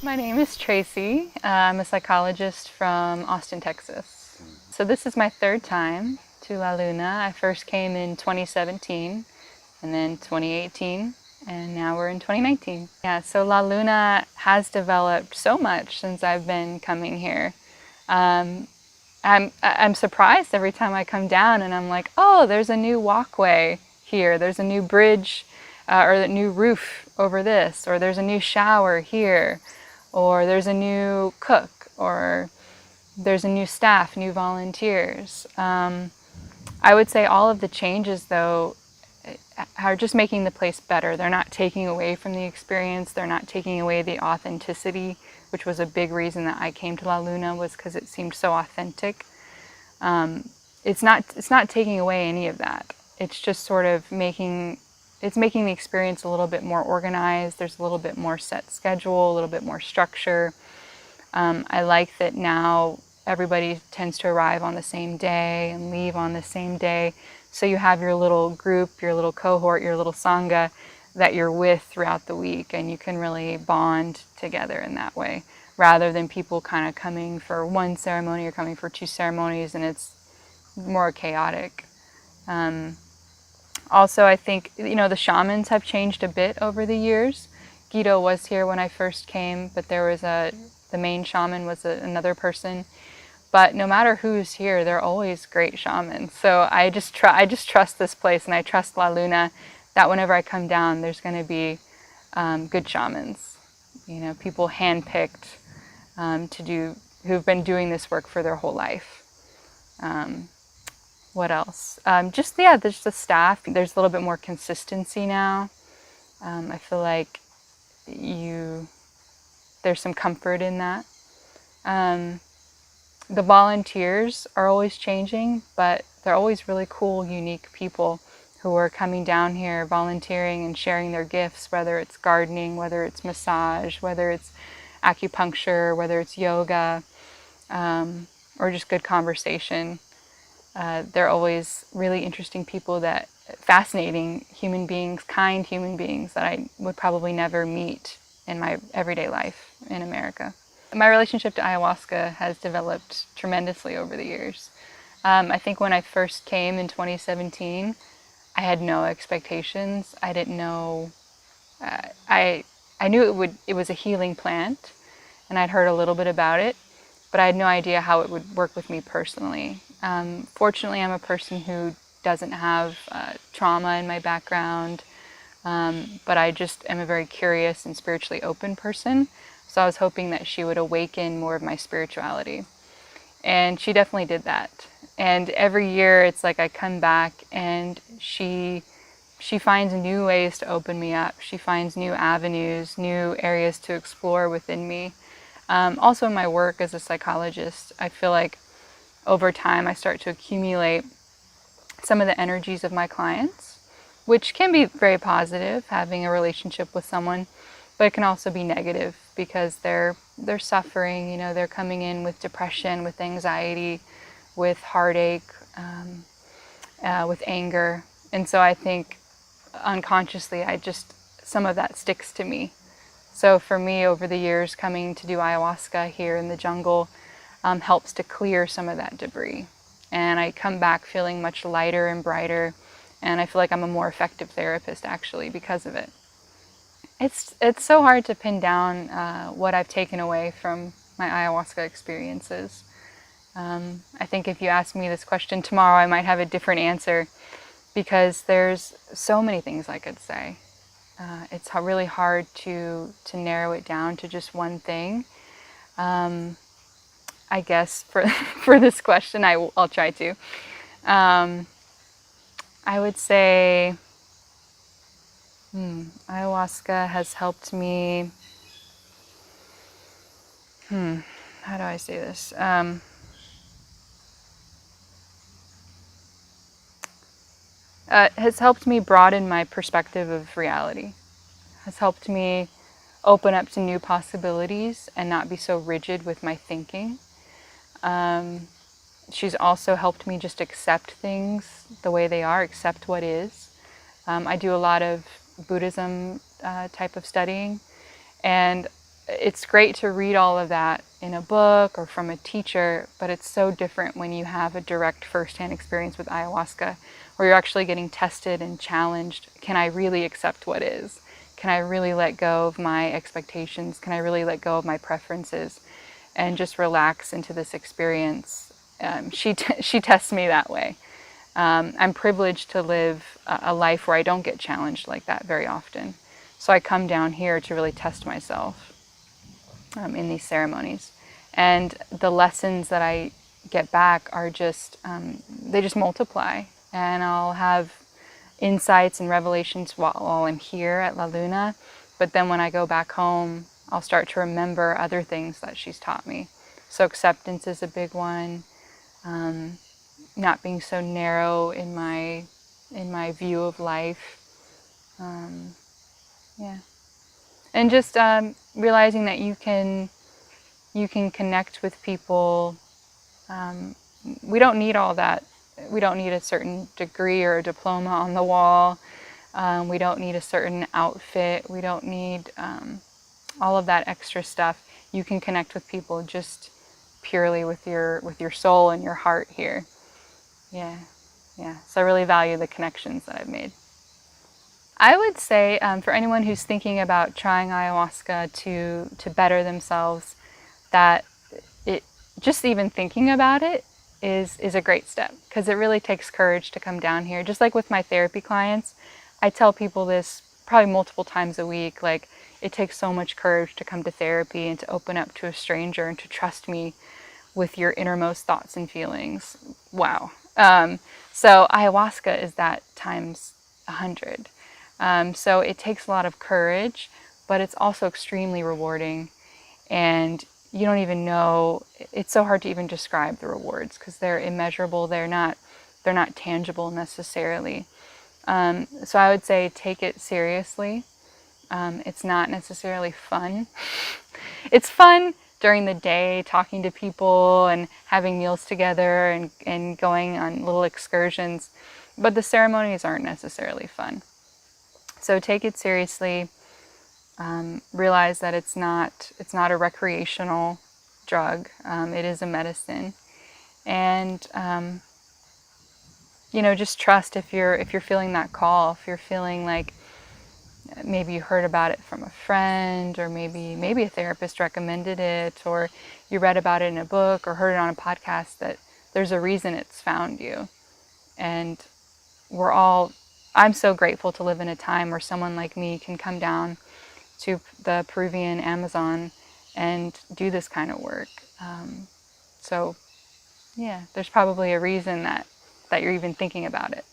My name is Tracy. I'm a psychologist from Austin, Texas. So this is my third time to La Luna. I first came in 2017 and then 2018 and now we're in 2019. Yeah, so La Luna has developed so much since I've been coming here. I'm surprised every time I come down and I'm like, oh, there's a new walkway here. There's a new bridge or a new roof over this, or there's a new shower here, or there's a new cook, or there's a new staff, new volunteers. I would say all of the changes, though, are just making the place better. They're not taking away from the experience. They're not taking away the authenticity, which was a big reason that I came to La Luna, was because it seemed so authentic. It's not taking away any of that. It's just sort of making the experience a little bit more organized. There's a little bit more set schedule, a little bit more structure. I like that now everybody tends to arrive on the same day and leave on the same day. So you have your little group, your little cohort, your little sangha that you're with throughout the week, and you can really bond together in that way, rather than people kind of coming for one ceremony or coming for two ceremonies, and it's more chaotic. Also, I think, the shamans have changed a bit over the years. Guido was here when I first came, but the main shaman was another person. But no matter who's here, they're always great shamans. So I just trust this place, and I trust La Luna, that whenever I come down, there's going to be good shamans. People handpicked who've been doing this work for their whole life. What else? There's the staff. There's a little bit more consistency now. I feel like there's some comfort in that. The volunteers are always changing, but they're always really cool, unique people who are coming down here, volunteering and sharing their gifts, whether it's gardening, whether it's massage, whether it's acupuncture, whether it's yoga, or just good conversation. They're always really interesting people, fascinating human beings, kind human beings that I would probably never meet in my everyday life in America. My relationship to ayahuasca has developed tremendously over the years. I think when I first came in 2017, I had no expectations. I didn't know. I knew it was a healing plant, and I'd heard a little bit about it, but I had no idea how it would work with me personally. Fortunately, I'm a person who doesn't have trauma in my background, but I just am a very curious and spiritually open person. So I was hoping that she would awaken more of my spirituality. And she definitely did that. And every year it's like I come back and she finds new ways to open me up. She finds new avenues, new areas to explore within me. Also in my work as a psychologist, I feel like over time I start to accumulate some of the energies of my clients, which can be very positive, having a relationship with someone, but it can also be negative because they're suffering. They're coming in with depression, with anxiety, with heartache, with anger. And so I think unconsciously some of that sticks to me. So for me, over the years, coming to do ayahuasca here in the jungle helps to clear some of that debris. And I come back feeling much lighter and brighter, and I feel like I'm a more effective therapist actually because of it. It's so hard to pin down what I've taken away from my ayahuasca experiences. I think if you ask me this question tomorrow, I might have a different answer because there's so many things I could say. It's really hard to narrow it down to just one thing. I guess for this question, I'll try to. I would say ayahuasca has helped me. How do I say this? Has helped me broaden my perspective of reality. Has helped me open up to new possibilities and not be so rigid with my thinking. She's also helped me just accept things the way they are, accept what is. I do a lot of Buddhism type of studying, and it's great to read all of that in a book or from a teacher, but it's so different when you have a direct firsthand experience with ayahuasca, where you're actually getting tested and challenged. Can I really accept what is? Can I really let go of my expectations? Can I really let go of my preferences and just relax into this experience? She tests me that way. I'm privileged to live a life where I don't get challenged like that very often. So I come down here to really test myself in these ceremonies. And the lessons that I get back are just, they just multiply. And I'll have insights and revelations while I'm here at La Luna. But then when I go back home, I'll start to remember other things that she's taught me. So acceptance is a big one. Not being so narrow in my view of life. Yeah. And just realizing that you can connect with people. We don't need all that. We don't need a certain degree or a diploma on the wall. We don't need a certain outfit. We don't need all of that extra stuff. You can connect with people just purely with your soul and your heart here. Yeah. So I really value the connections that I've made. I would say for anyone who's thinking about trying ayahuasca to better themselves, that it just even thinking about it is a great step, because it really takes courage to come down here. Just like with my therapy clients, I tell people this probably multiple times a week, like it takes so much courage to come to therapy and to open up to a stranger and to trust me with your innermost thoughts and feelings. Wow. So ayahuasca is that times 100. So it takes a lot of courage, but it's also extremely rewarding. And you don't even know, it's so hard to even describe the rewards because they're immeasurable. They're not tangible necessarily. So I would say take it seriously. It's not necessarily fun. It's fun during the day, talking to people and having meals together and going on little excursions, but the ceremonies aren't necessarily fun. So take it seriously. Realize that it's not a recreational drug. It is a medicine, and just trust if you're feeling that call. If you're feeling like maybe you heard about it from a friend, or maybe a therapist recommended it, or you read about it in a book or heard it on a podcast, that there's a reason it's found you. And I'm so grateful to live in a time where someone like me can come down to the Peruvian Amazon and do this kind of work. So yeah, there's probably a reason that you're even thinking about it.